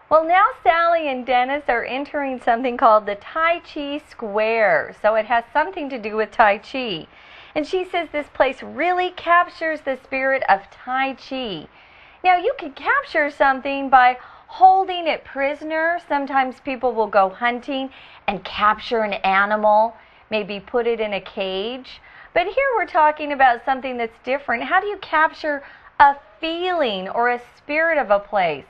Well, now Sally and Dennis are entering something called the Tai Chi Square. So it has something to do with Tai Chi. And she says this place really captures the spirit of Tai Chi. Now, you can capture something by holding it prisoner. Sometimes people will go hunting and capture an animal, maybe put it in a cage. But here we're talking about something that's different. How do you capture a feeling or a spirit of a place?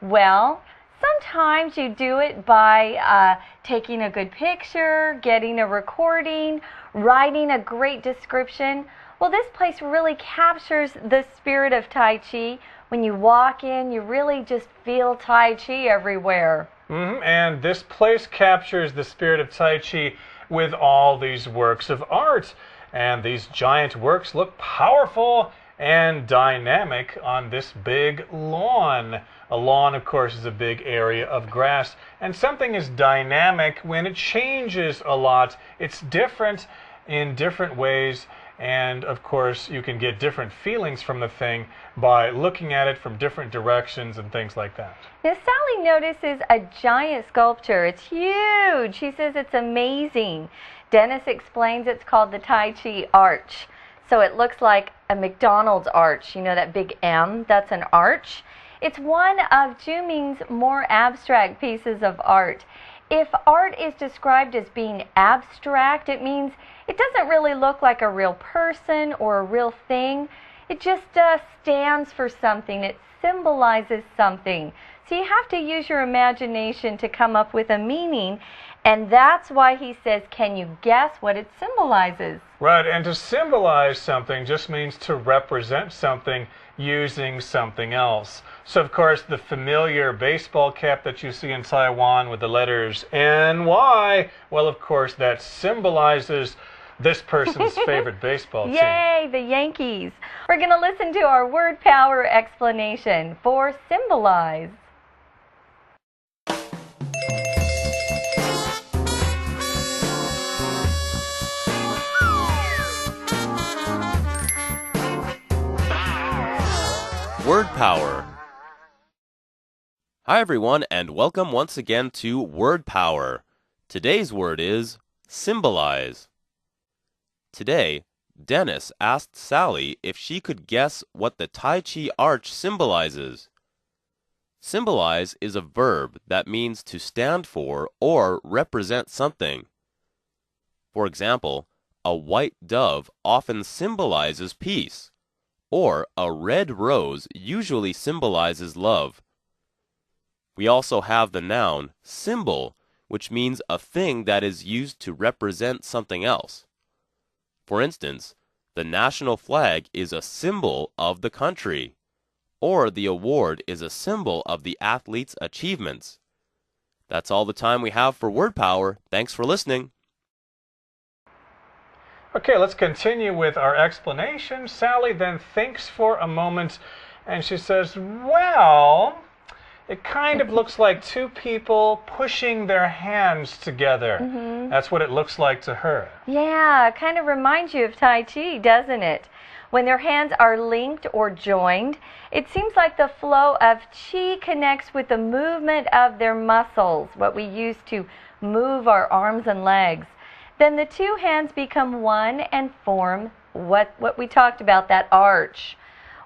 Well, sometimes you do it by taking a good picture, getting a recording, writing a great description. Well, this place really captures the spirit of Tai Chi. When you walk in, you really just feel Tai Chi everywhere. And this place captures the spirit of Tai Chi with all these works of art. And these giant works look powerful and dynamic on this big lawn. A lawn, of course, is a big area of grass. And something is dynamic when it changes a lot. It's different in different ways. And, of course, you can get different feelings from the thing by looking at it from different directions and things like that. Now, Sally notices a giant sculpture. It's huge. She says it's amazing. Dennis explains it's called the Tai Chi Arch. So it looks like a McDonald's arch. You know that big M? That's an arch. It's one of Juming's more abstract pieces of art. If art is described as being abstract, it means it doesn't really look like a real person or a real thing. It just stands for something. It symbolizes something. So you have to use your imagination to come up with a meaning. And that's why he says, can you guess what it symbolizes? Right, and to symbolize something just means to represent something using something else. So, of course, the familiar baseball cap that you see in Taiwan with the letters NY, well, of course, that symbolizes this person's favorite baseball team. Yay, the Yankees. We're going to listen to our word power explanation for symbolize. Word Power. Hi everyone, and welcome once again to Word Power. Today's word is symbolize. Today, Dennis asked Sally if she could guess what the Tai Chi arch symbolizes. Symbolize is a verb that means to stand for or represent something. For example, a white dove often symbolizes peace. Or a red rose usually symbolizes love. We also have the noun symbol, which means a thing that is used to represent something else. For instance, the national flag is a symbol of the country, or the award is a symbol of the athlete's achievements. That's all the time we have for Word Power. Thanks for listening. Okay, let's continue with our explanation. Sally then thinks for a moment and she says, well, it kind of looks like two people pushing their hands together. That's what it looks like to her. Yeah, it kind of reminds you of Tai Chi, doesn't it? When their hands are linked or joined, it seems like the flow of Qi connects with the movement of their muscles, what we use to move our arms and legs. Then the two hands become one and form what we talked about, that arch.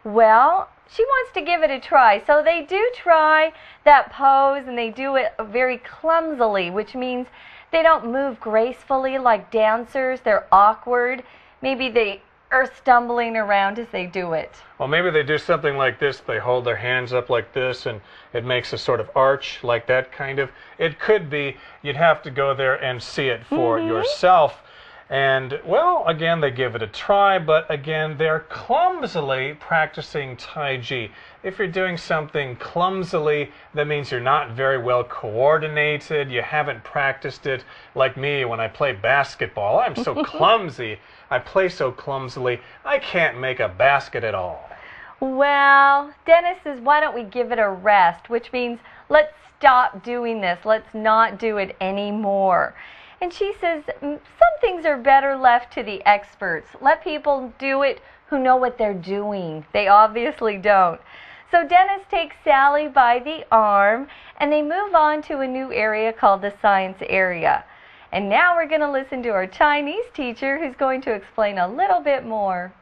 Well, she wants to give it a try. So they do try that pose, and they do it very clumsily, which means they don't move gracefully like dancers. They're awkward. Maybe they are stumbling around as they do it. Well, maybe they do something like this. They hold their hands up like this, and it makes a sort of arch like that kind of. It could be. You'd have to go there and see it for yourself. And, well, again, they give it a try, but again, they're clumsily practicing Tai Chi. If you're doing something clumsily, that means you're not very well coordinated. You haven't practiced it. Like me, when I play basketball, I'm so clumsy. I play so clumsily, I can't make a basket at all. Well, Dennis says, why don't we give it a rest, which means let's stop doing this. Let's not do it anymore. And she says, some things are better left to the experts. Let people do it who know what they're doing. They obviously don't. So Dennis takes Sally by the arm, and they move on to a new area called the science area. And now we're going to listen to our Chinese teacher who's going to explain a little bit more.